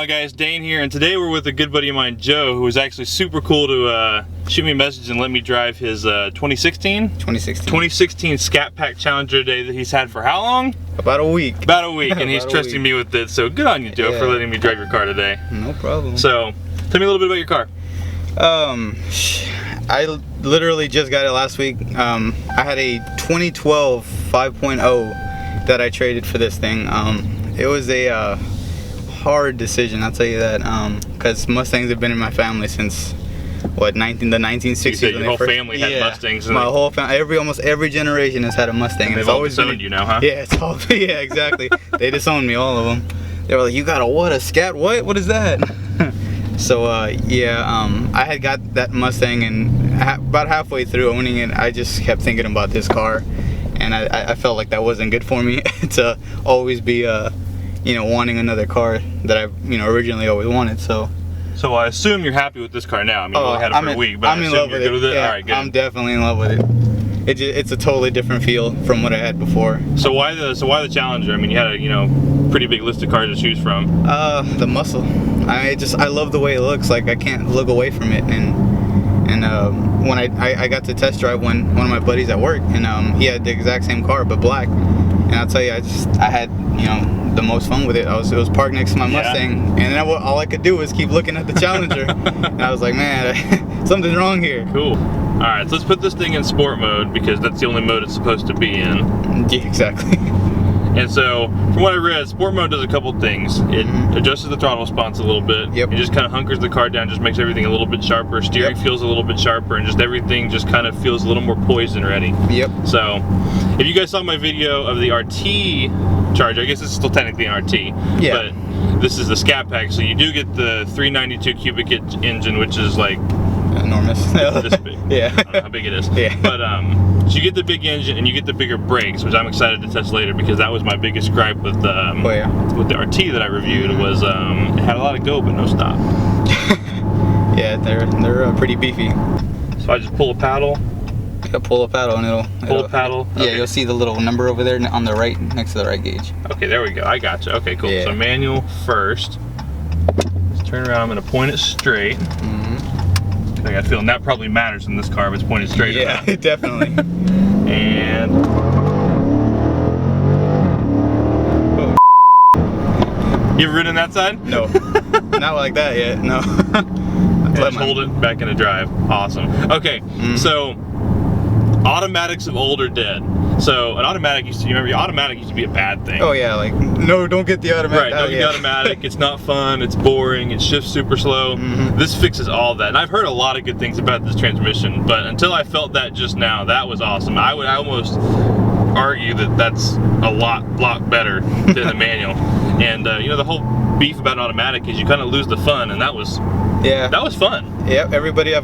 on, guys? Dane here, and today we're with a good buddy of mine, Joe, who was actually super cool to shoot me a message and let me drive his 2016 Scat Pack Challenger today that he's had for how long? About a week. About a week, and he's trusting me with it. So good on you, Joe, for letting me drive your car today. No problem. So, tell me a little bit about your car. I literally just got it last week. I had a 2012 5.0 that I traded for this thing. It was a hard decision, I'll tell you that, because Mustangs have been in my family since what, the 1960s. You said your whole family had Mustangs. My whole family, almost every generation has had a Mustang. And they've all disowned you now, huh? Yeah, it's all, yeah, exactly. They disowned me, all of them. They were like, "You got a what? A Scat? What is that?" So I had got that Mustang, and about halfway through owning it, I just kept thinking about this car, and I felt like that wasn't good for me to always be wanting another car that I originally always wanted. So I assume you're happy with this car now. I mean, you only had it for a week, but I'm in love with it. Yeah, all right, good. I'm definitely in love with it. It's a totally different feel from what I had before. So why the Challenger? I mean, you had a pretty big list of cars to choose from. The muscle. I love the way it looks. Like, I can't look away from it. And when I got to test drive one of my buddies at work, and he had the exact same car but black. And I'll tell you, I had the most fun with it. It was parked next to my Mustang, and all I could do was keep looking at the Challenger. And I was like, man, something's wrong here. Cool. All right, so let's put this thing in sport mode because that's the only mode it's supposed to be in. Yeah, exactly. And so, from what I read, sport mode does a couple things. It adjusts the throttle response a little bit. Yep. It just kind of hunkers the car down, just makes everything a little bit sharper. Steering feels a little bit sharper, and just everything just kind of feels a little more poised and ready. Yep. So, if you guys saw my video of the RT Charger, I guess this is still technically an RT. Yeah. But this is the Scat Pack, so you do get the 392 cubic inch engine, which is like enormous. This big. Yeah. I don't know how big it is. Yeah. But so you get the big engine and you get the bigger brakes, which I'm excited to test later because that was my biggest gripe with with the RT that I reviewed. Was it had a lot of go but no stop. Yeah, they're pretty beefy. So I just pull a paddle. Yeah, pull a paddle and it'll pull a paddle. Yeah, okay. You'll see the little number over there on the right, next to the right gauge. Okay, there we go. I gotcha. Okay, cool. Yeah. So manual first. Let's turn around. I'm gonna point it straight. I got a feeling that probably matters in this car if it's pointed straight. Yeah, definitely. And you ever ridden that side? No, not like that yet. No. Just hold it back into drive. Awesome. Okay, so automatics of old are dead. So an automatic used to, you remember, your automatic used to be a bad thing. Oh yeah, like no, don't get the automatic. Right, don't get the automatic. It's not fun. It's boring. It shifts super slow. This fixes all that. And I've heard a lot of good things about this transmission, but until I felt that just now, that was awesome. I would almost argue that that's a lot better than the manual. And the whole beef about an automatic is you kind of lose the fun, and that was fun. Yeah, everybody I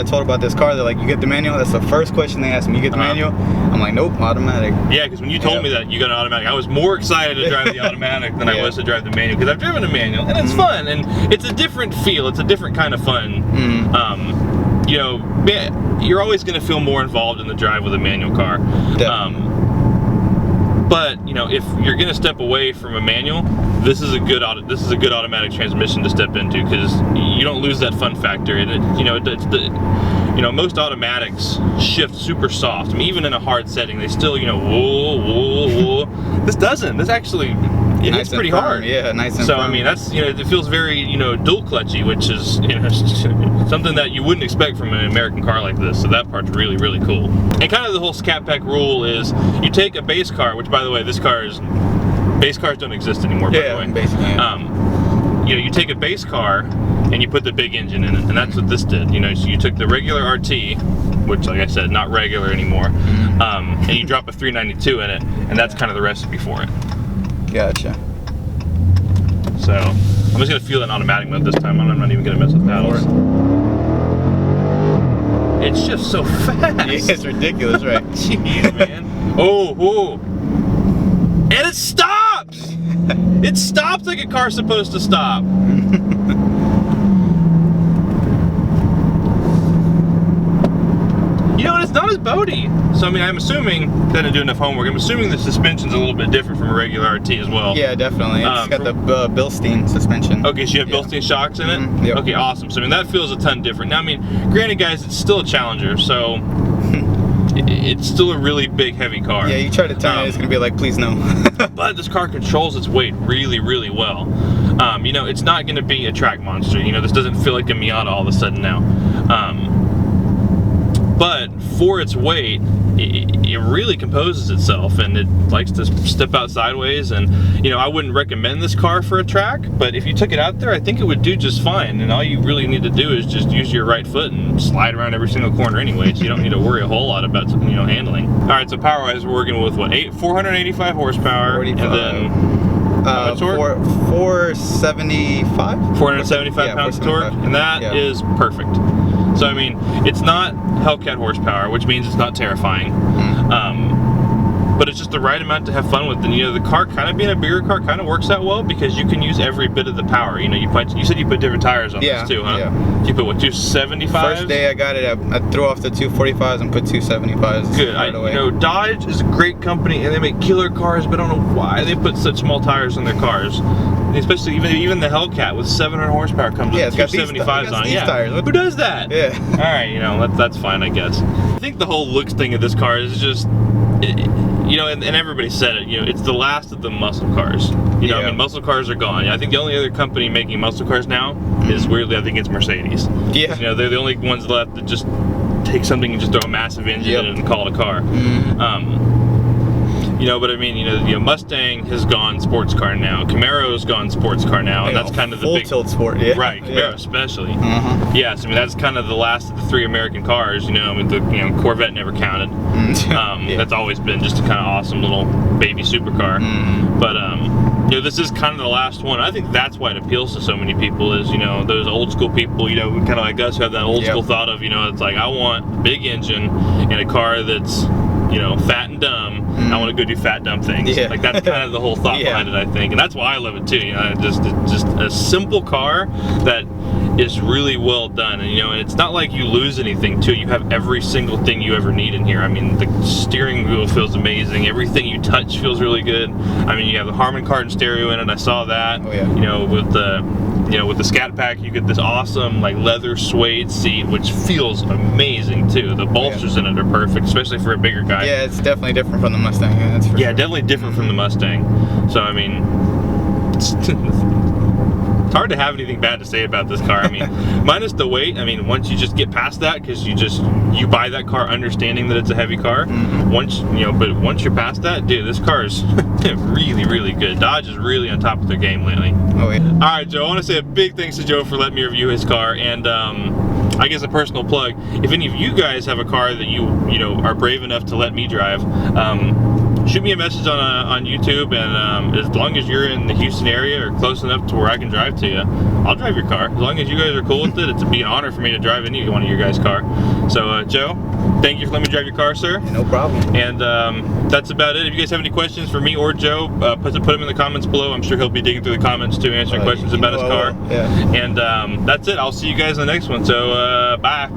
told about this car, they're like, "You get the manual?" That's the first question they ask me. "You get the manual?" I'm like, "Nope, automatic." Yeah, because when you told me that you got an automatic, I was more excited to drive the automatic than I was to drive the manual, because I've driven a manual and it's fun, and it's a different feel. It's a different kind of fun. You're always going to feel more involved in the drive with a manual car. But if you're going to step away from a manual, this is a good automatic transmission to step into, because you don't lose that fun factor. And most automatics shift super soft. I mean, even in a hard setting, they still whoa. This doesn't. This actually hits pretty hard. Yeah, nice and firm. I mean, that's it feels very dual clutchy, which is something that you wouldn't expect from an American car like this. So that part's really cool. And kind of the whole Scat Pack rule is you take a base car, which by the way, base cars don't exist anymore. By the way, basically. You take a base car and you put the big engine in it, and that's what this did. So you took the regular RT, which, like I said, not regular anymore, and you drop a 392 in it, and that's kind of the recipe for it. Gotcha. So I'm just gonna feel an automatic mode this time. I'm not even gonna mess with paddles. It shifts so fast. Yeah, it's ridiculous, right? Jeez, man. Oh, and it stops. It stops like a car's supposed to stop. You know, it's not as boaty. So I mean, I'm assuming that I didn't do enough homework. I'm assuming the suspension's a little bit different from a regular RT as well. Yeah, definitely. It's got the Bilstein suspension. Okay, so you have Bilstein shocks in it? Mm-hmm. Yep. Okay, awesome. So I mean, that feels a ton different. Now, I mean, granted, guys, it's still a Challenger, so it's still a really big, heavy car. Yeah, you try to turn it, it's gonna be like, please no. But this car controls its weight really, really well. You know, it's not gonna be a track monster. You know, this doesn't feel like a Miata all of a sudden now. But for its weight, it really composes itself, and it likes to step out sideways. And you know, I wouldn't recommend this car for a track, but if you took it out there, I think it would do just fine. And all you really need to do is just use your right foot and slide around every single corner anyway, so you don't need to worry a whole lot about, you know, handling. All right, so power-wise, we're working with what, 485 horsepower, 45. and then 475? 475 pounds of torque, and that is perfect. So I mean, it's not Hellcat horsepower, which means it's not terrifying, but it's just the right amount to have fun with. And you know, the car, kind of being a bigger car, kind of works out well because you can use every bit of the power. You know, you said you put different tires on this too, huh? Yeah. You put what, 275? First day I got it, I threw off the 245s and put 275s. Good. You know, Dodge is a great company and they make killer cars, but I don't know why they put such small tires on their cars. Especially even the Hellcat with 700 horsepower comes with 275s on it. Yeah. Tires. Who does that? Yeah. All right, you know, that's fine, I guess. I think the whole looks thing of this car is just, you know, and everybody said it, you know, it's the last of the muscle cars. You know, I mean, muscle cars are gone. I think the only other company making muscle cars now is, weirdly, I think it's Mercedes. Yeah. You know, they're the only ones left that just take something and just throw a massive engine in it and call it a car. You know, but I mean, you know, Mustang has gone sports car now. Camaro's gone sports car now, and that's kind of the full big tilt sport, right? Camaro especially. Yes, I mean that's kind of the last of the three American cars. You know, I mean the Corvette never counted. That's always been just a kind of awesome little baby supercar. But you know, this is kind of the last one. I think that's why it appeals to so many people. Is, you know, those old school people. You know, kind of like us, who have that old school thought of, you know, it's like, I want a big engine and a car that's, you know, fat and dumb. I want to go do fat, dumb things. Like, that's kind of the whole thought behind it, I think. And that's why I love it too. You know, just a simple car that is really well done. And, you know, and it's not like you lose anything too. You have every single thing you ever need in here. I mean, the steering wheel feels amazing. Everything you touch feels really good. I mean, you have the Harman Kardon stereo in it. I saw that. You know, with the Scat Pack, you get this awesome like leather suede seat, which feels amazing too. The bolsters in it are perfect, especially for a bigger guy. Yeah, it's definitely different from the Mustang. Yeah, that's for sure. Definitely different from the Mustang. So I mean, it's hard to have anything bad to say about this car. I mean, minus the weight. I mean, once you just get past that, because you buy that car understanding that it's a heavy car. Once you're past that, dude, this car is really, really good. Dodge is really on top of their game lately. All right, Joe, I want to say a big thanks to Joe for letting me review his car, and I guess a personal plug. If any of you guys have a car that you know are brave enough to let me drive, shoot me a message on YouTube, and as long as you're in the Houston area or close enough to where I can drive to you, I'll drive your car. As long as you guys are cool with it, it'd be an honor for me to drive any one of your guys' car. So, Joe, thank you for letting me drive your car, sir. No problem. And that's about it. If you guys have any questions for me or Joe, put them in the comments below. I'm sure he'll be digging through the comments too, answering questions about his car. And that's it. I'll see you guys in the next one. So, bye.